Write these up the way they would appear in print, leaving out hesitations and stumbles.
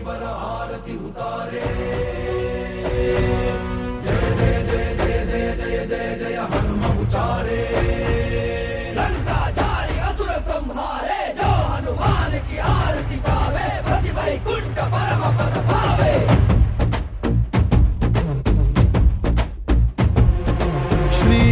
ಶಿವರ ಆರತಿ ಉತಾರೆ. ಜಯ ಜಯ ಜಯ ಜಯ ಜಯ ಜಯ ಜಯ ಜಯ ಹನುಮ ಉಚಾರೆ. ಲಂಕಾಚಾರಿ ಅಸುರ ಸಂಹಾರೆ ಜೋ ಹನುಮಾನ್ ಕಿ ಆರತಿ गावे बसी वैकुंठ परम पद पावे. श्री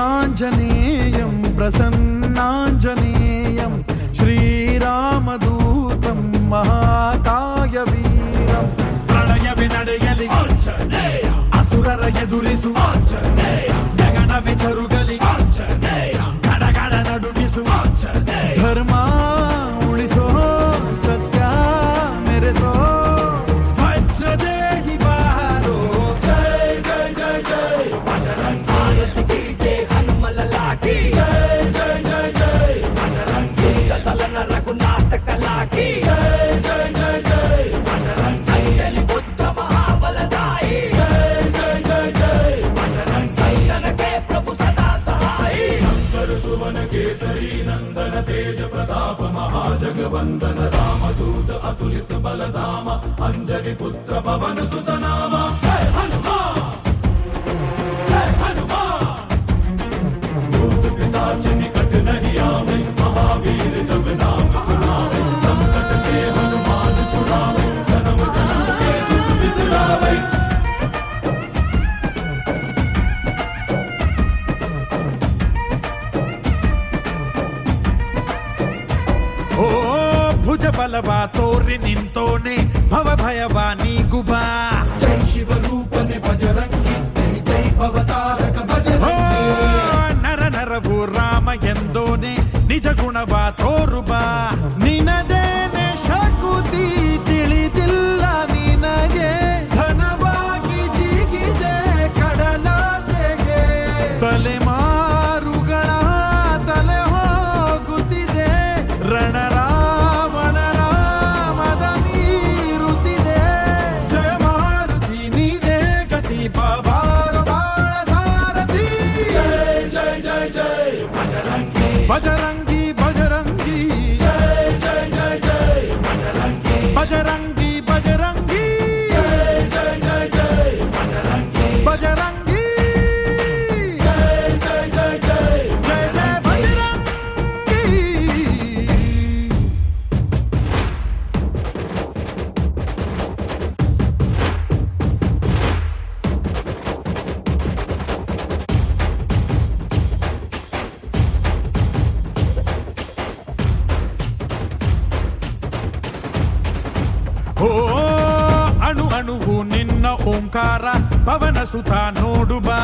आंजनेयं प्रसन्नांजनेयं श्रीरामदूतं महाकाय वीरं. प्रणयवे ನಡೆಯಲಿ ಆಂಜನೇಯ, ಅಸುರರ ಎದುರಿಸು ಆಂಜನೇಯ, ಗಗನವೇ ಚರುಗಲಿ ಆಂಜನೇಯ, ಗಡಗಡ ನಡುಗಿಸು ಆಂಜನೇಯ. ಧರ್ಮ ಉಳಿಸೋ ಸತ್ಯ ಮೆರೆಸೋ ವಜ್ರದೇಹಿ ಬಾರೋ. जय जय जय जय बजरंगी आरती की जय हनुमल लाकी. जय जय जय जय बजरंगी दलन रघुनाथ कला की. जय जय जय जय बजरंगी अंजलि पुत्र महाबलदाई. जय जय जय जय बजरंगी सैतन के प्रभु सदा सहाई. शंकर सुवन केसरी नंदन तेज प्रताप महाजगवंदन रामदूत अतुलित बलधाम अंजलि पुत्र पवन सुत नाम. जय हनुमान जय हनुमान भूत पिशाच निकट नहीं आवे. महावीर जब नाम सुनावे संकट से हनुमान छुड़ावे. जन्म जन्म के दुख बिसरावे. ಓ ಭುಜ ಬಲವಾ ತೋರಿ ನಿಂತೋನೆ ಭವ ಭಯವಾ ನೀಗುಬಾ. जय शिव रूपने बजरंगी जय जय भवतारक ಓ बजरंगी. ನರ ನರವು ರಾಮ ಎಂದೋನೆ ನಿಜ ಗುಣವಾ ತೋರುಬಾ. ನಿನದೇನೆ ಶಕುತಿ ತಿಳಿದಿಲ್ಲ ನಿನಗೆ, ಘನವಾಗಿ ಜಿಗಿದೆ ಕಡಲಾಚೆಗೆ. ತಲೆಮಾರುಗಳ ತಲೆ ಹೋಗುತ್ತಿದೆ, ರಣರಾವಣರ ಮದ ಮೀರುತ್ತಿದೆ. ಜಯ ಮಾರುತಿ ನೀನೇ ಗತಿ ಬಾಬಾರ ಬಾಳ ಸಾರಥಿ. जय जय जय जय बजरंगी ಬಜರಂಗಿ ಬಜರಂಗಿ जय जय जय जय बजरंगी ಬಜರಂಗಿ ಬಜರಂಗಿ जय जय जय जय बजरंगी ಬಜರಂಗಿ जय जय जय जय ಜಯ ಜಯ ಬಜರಂಗಿ. ಓ ಅಣು ಅಣುವು ನಿನ್ನ ಓಂಕಾರ ಪವನ ಸುತ ನೋಡು ಬಾ.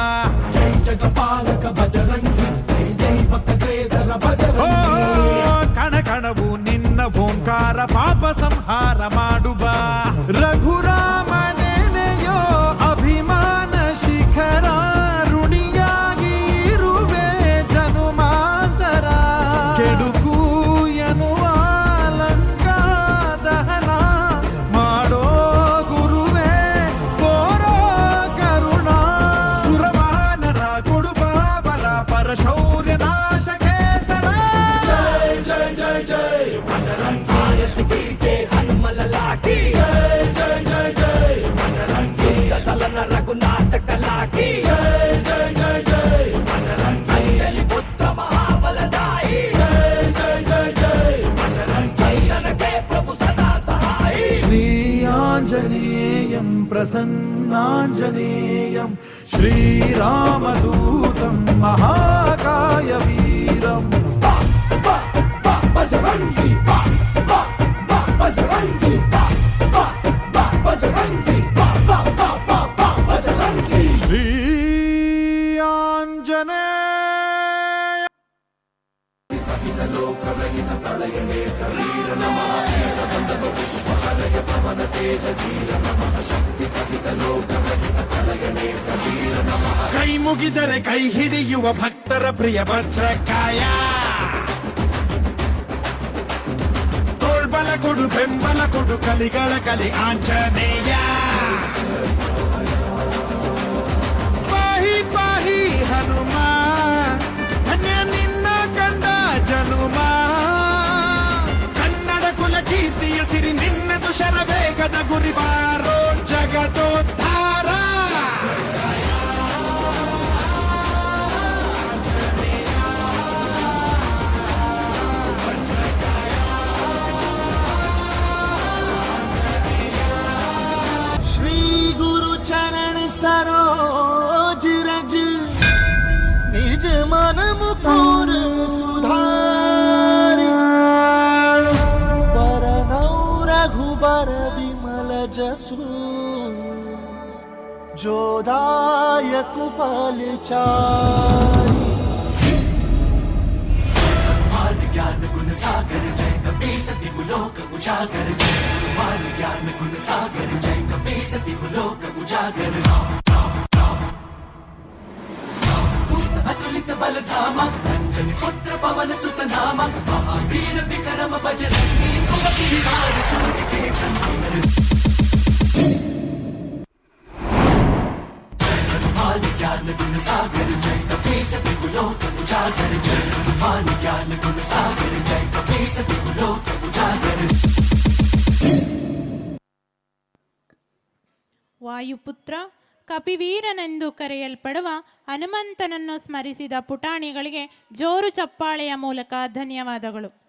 जय जगपालक बजरंगी जय जय भक्तग्रेसर ಓ बजरंगी. ಕಣ ಕಣವು ನಿನ್ನ ಓಂಕಾರ ಪಾಪ ಸಂಹಾರ ಮಾಡು ಬಾ. ರಘುರಾಮ ನೆನೆಯೋ ಅಭಿಮಾನ ಶಿಖರ, ಋಣಿಯಾಗಿ ಇರುವೆ ಜನುಮಾಂತರ. ಕೆಡುಕು ಎನ್ನುವ ಲಂಕಾ ದಹನ ಮಾಡೋ ಗುರುವೇ ತೋರೋ ಕರುಣ. ಸುರವಾನರ ಕೊಡುಬಾಬಲ ಪರಶೌರ್ಯ ನಾಶ ಕೇಸರ. जय जय जय जय बजरंगी आरती की जय हनुमल लाकी. जय जय जय जय बजरंगी दलन रघुनाथ कला की. जय जय जय जय बजरंगी अंजलि पुत्र महाबलदाई. जय जय जय जय बजरंगी सैतन के प्रभु सदा सहाई. श्री आंजनेयं प्रसन्नांजनेयं श्रीरामदूतं महाकाय वीरं. बजरंगी बजरंगी बजरंगी बजरंगी. श्री आंजनेय सहित लोक रहित प्रलय नेत्र वीर नमः. विश्व हरय पवन तेज धीर नमः. शक्ति सहित लोक रहित प्रलय नेत्र वीर नमः. ಕೈ ಮುಗಿದರೆ ಕೈ ಹಿಡಿಯುವ ಭಕ್ತರ ಪ್ರಿಯ ವಜ್ರಕಾಯ. ತೋಳ್ಬಲ ಕೊಡು ಬೆಂಬಲ ಕೊಡು ಕಲಿಗಳ ಕಲಿ ಆಂಜನೇಯ. ಪಾಹಿ ಪಾಹಿ ಹನುಮ, ಧನ್ಯ ನಿನ್ನ ಕಂಡ ಜನುಮ. ಕನ್ನಡ ಕುಲ ಕೀರ್ತಿಯ ಸಿರಿ ನಿನ್ನದು ಶರವೇಗ ತ್ಯಾಗದ ಗುರಿ ಬಾರೋ ಜಗದೋದ್ಧಾರ. श्री गुरु चरण सरोज रज निज मन मुकुर सुधार बरनौ रघुबर विमल जसु जो दायक फलचारि. ज्ञान गुण सागर जय कपीसति लोक उजागर जय ज्ञान गुण सागर जय कपीसति लोक उजागर. अतुलित बल धामा अंजनी पुत्र पवन सुत नामा महावीर विक्रम बजरंगी कुमति निवार सूर्य के संकीर्ण. ज्ञान गुण सागर जय कपीसति लोक उजागर जय ज्ञान गुण सागर जय कपीसति लोक उजागर. ವಾಯುಪುತ್ರ ಕಪಿವೀರನೆಂದು ಕರೆಯಲ್ಪಡುವ ಹನುಮಂತನನ್ನು ಸ್ಮರಿಸಿದ ಪುಟಾಣಿಗಳಿಗೆ ಜೋರು ಚಪ್ಪಾಳೆಯ ಮೂಲಕ ಧನ್ಯವಾದಗಳು.